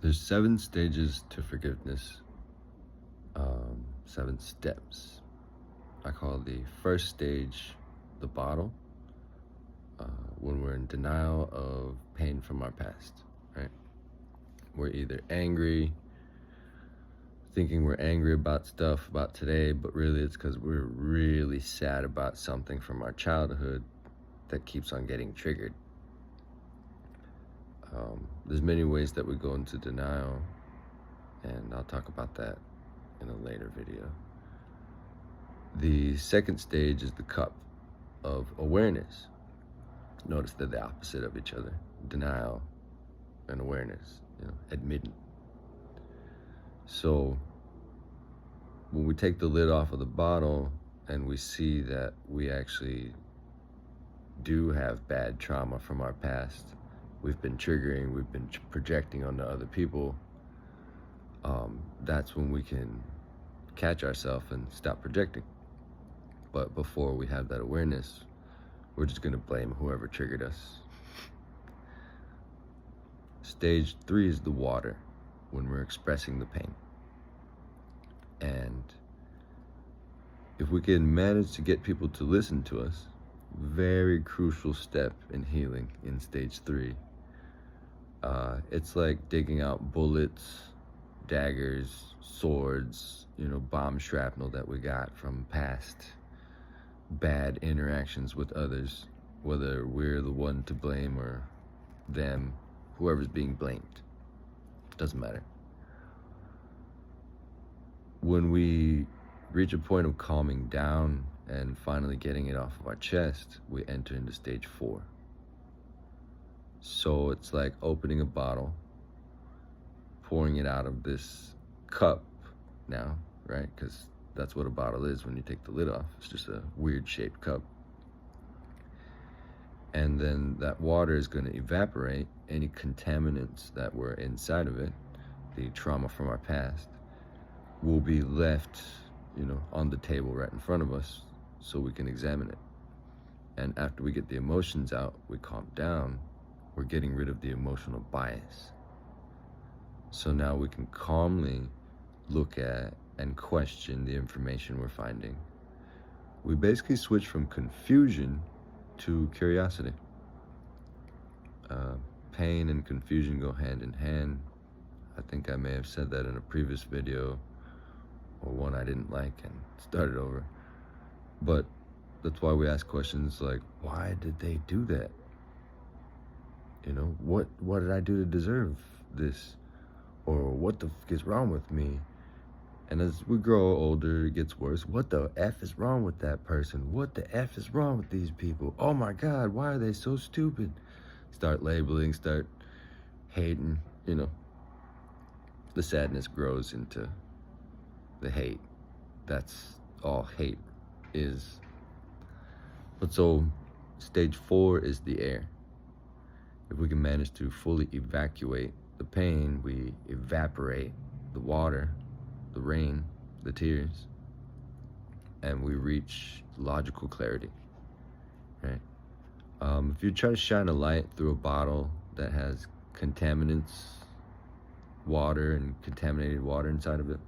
There's 7 stages to forgiveness, 7 steps. I call the first stage the bottle, when we're in denial of pain from our past, right? We're either angry, thinking we're angry about stuff about today, but really it's because we're really sad about something from our childhood that keeps on getting triggered. There's many ways that we go into denial, and I'll talk about that in a later video. The second stage is the cup of awareness. Notice they're the opposite of each other. Denial and awareness, admitting. So when we take the lid off of the bottle and we see that we actually do have bad trauma from our past, we've been triggering, we've been projecting onto other people, that's when we can catch ourselves and stop projecting. But before we have that awareness, we're just going to blame whoever triggered us. Stage 3 is the water, when we're expressing the pain. And if we can manage to get people to listen to us, very crucial step in healing in stage 3. It's like digging out bullets, daggers, swords, bomb shrapnel that we got from past bad interactions with others, whether we're the one to blame or them, whoever's being blamed. Doesn't matter. When we reach a point of calming down and finally getting it off of our chest, we enter into stage 4. So it's like opening a bottle, pouring it out of this cup now, right? Because that's what a bottle is when you take the lid off. It's just a weird shaped cup. And then that water is going to evaporate any contaminants that were inside of it, the trauma from our past, will be left, on the table right in front of us so we can examine it. And after we get the emotions out, we calm down, we're getting rid of the emotional bias. So now we can calmly look at and question the information we're finding. We basically switch from confusion to curiosity. Pain and confusion go hand in hand. I think I may have said that in a previous video, or one I didn't like and started over. But that's why we ask questions like, why did they do that? What did I do to deserve this? Or what the f is wrong with me? And as we grow older, it gets worse. What the F is wrong with that person? What the F is wrong with these people? Oh my God, why are they so stupid? Start labeling, start hating, The sadness grows into the hate. That's all hate is. But so, stage 4 is the air. If we can manage to fully evacuate the pain, we evaporate the water, the rain, the tears, and we reach logical clarity, right? If you try to shine a light through a bottle that has contaminants, water and contaminated water inside of it,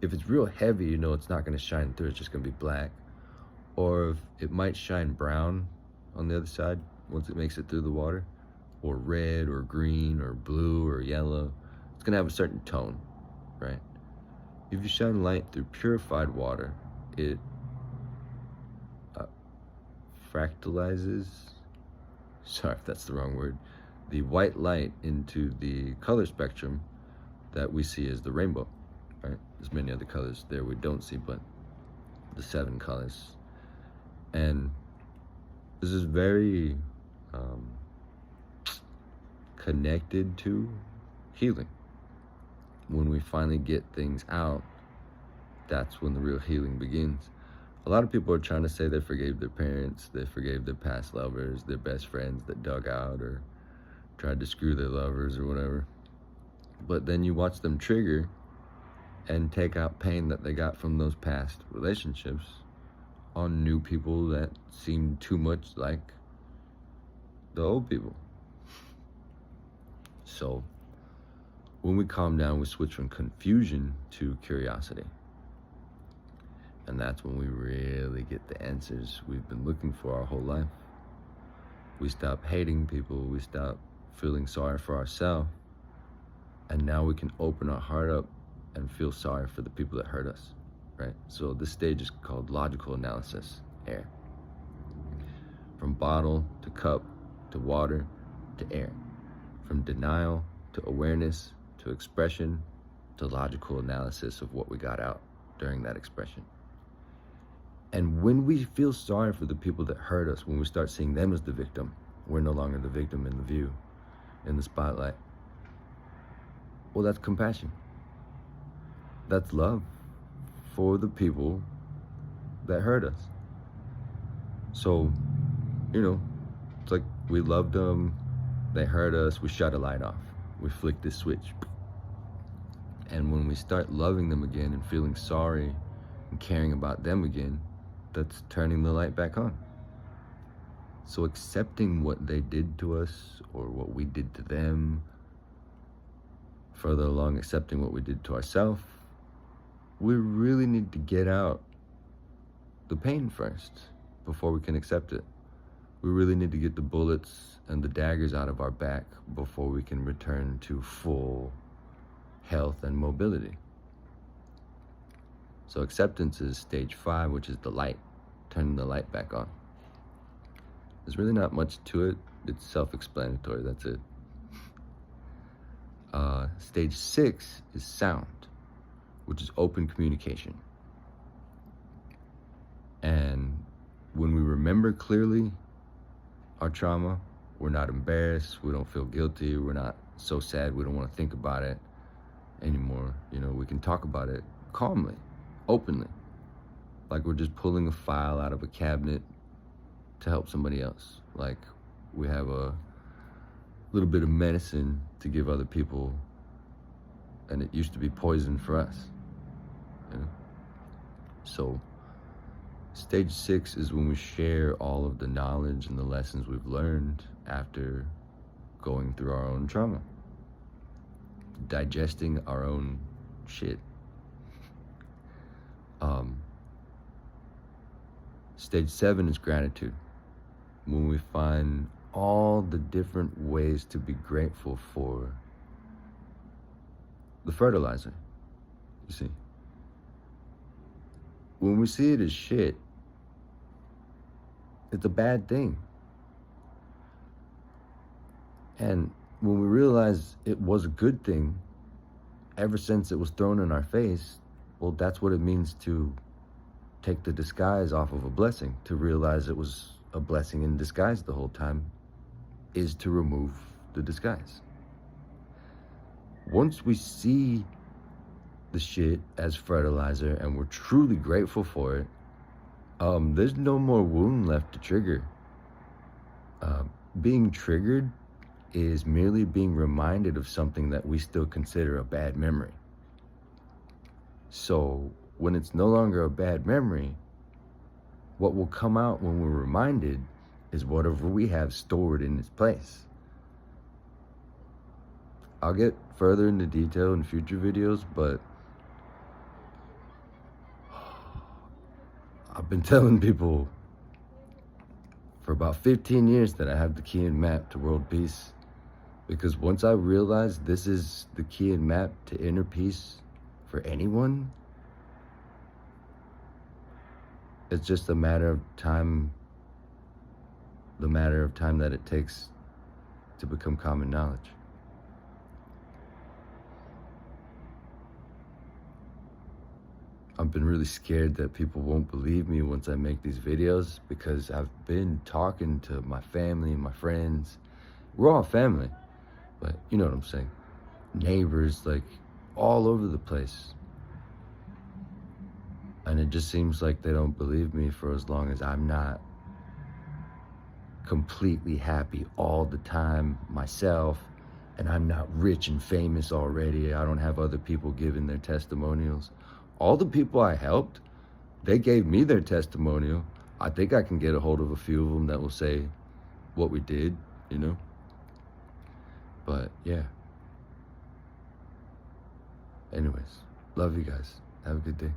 if it's real heavy, it's not going to shine through, it's just going to be black. Or if it might shine brown on the other side once it makes it through the water, or red or green or blue or yellow, it's going to have a certain tone, right? If you shine light through purified water, it fractalizes, sorry if that's the wrong word, the white light into the color spectrum that we see as the rainbow, right? There's many other colors there we don't see, but the 7 colors. And this is very connected to healing. When we finally get things out, that's when the real healing begins. A lot of people are trying to say they forgave their parents, they forgave their past lovers, their best friends that dug out or tried to screw their lovers or whatever. But then you watch them trigger and take out pain that they got from those past relationships on new people that seem too much like the old people. So When we calm down, we switch from confusion to curiosity. And that's when we really get the answers we've been looking for our whole life. We stop hating people, we stop feeling sorry for ourselves, and now we can open our heart up and feel sorry for the people that hurt us, right? So this stage is called logical analysis, air. From bottle to cup to water to air. From denial to awareness to expression to logical analysis of what we got out during that expression. And when we feel sorry for the people that hurt us, when we start seeing them as the victim, we're no longer the victim in the view, in the spotlight. Well, that's compassion. That's love for the people that hurt us. So, it's like we loved them, they hurt us, we shut a light off. We flick this switch. And when we start loving them again and feeling sorry and caring about them again, that's turning the light back on. So accepting what they did to us or what we did to them, further along accepting what we did to ourselves, we really need to get out the pain first before we can accept it. We really need to get the bullets and the daggers out of our back before we can return to full health and mobility. So acceptance is stage 5, which is the light, turning the light back on. There's really not much to it. It's self-explanatory, that's it. Stage 6 is sound, which is open communication. And when we remember clearly our trauma, we're not embarrassed, we don't feel guilty, we're not so sad we don't want to think about it anymore. We can talk about it calmly, openly, like we're just pulling a file out of a cabinet to help somebody else. Like we have a little bit of medicine to give other people, and it used to be poison for us. So stage 6 is when we share all of the knowledge and the lessons we've learned after going through our own trauma, digesting our own shit. Stage 7 is gratitude, when we find all the different ways to be grateful for the fertilizer. You see, when we see it as shit, it's a bad thing. And when we realize it was a good thing, ever since it was thrown in our face, well, that's what it means to take the disguise off of a blessing. To realize it was a blessing in disguise the whole time is to remove the disguise. Once we see the shit as fertilizer and we're truly grateful for it, there's no more wound left to trigger. Being triggered is merely being reminded of something that we still consider a bad memory. So when it's no longer a bad memory, what will come out when we're reminded is whatever we have stored in its place. I'll get further into detail in future videos, but I've been telling people for about 15 years that I have the key and map to world peace. Because once I realized this is the key and map to inner peace for anyone, it's just a matter of time, that it takes to become common knowledge. I've been really scared that people won't believe me once I make these videos, because I've been talking to my family and my friends. We're all family, but you know what I'm saying. Neighbors, like all over the place. And it just seems like they don't believe me for as long as I'm not completely happy all the time myself, and I'm not rich and famous already. I don't have other people giving their testimonials. All the people I helped, they gave me their testimonial. I think I can get a hold of a few of them that will say what we did, But yeah. Anyways, love you guys. Have a good day.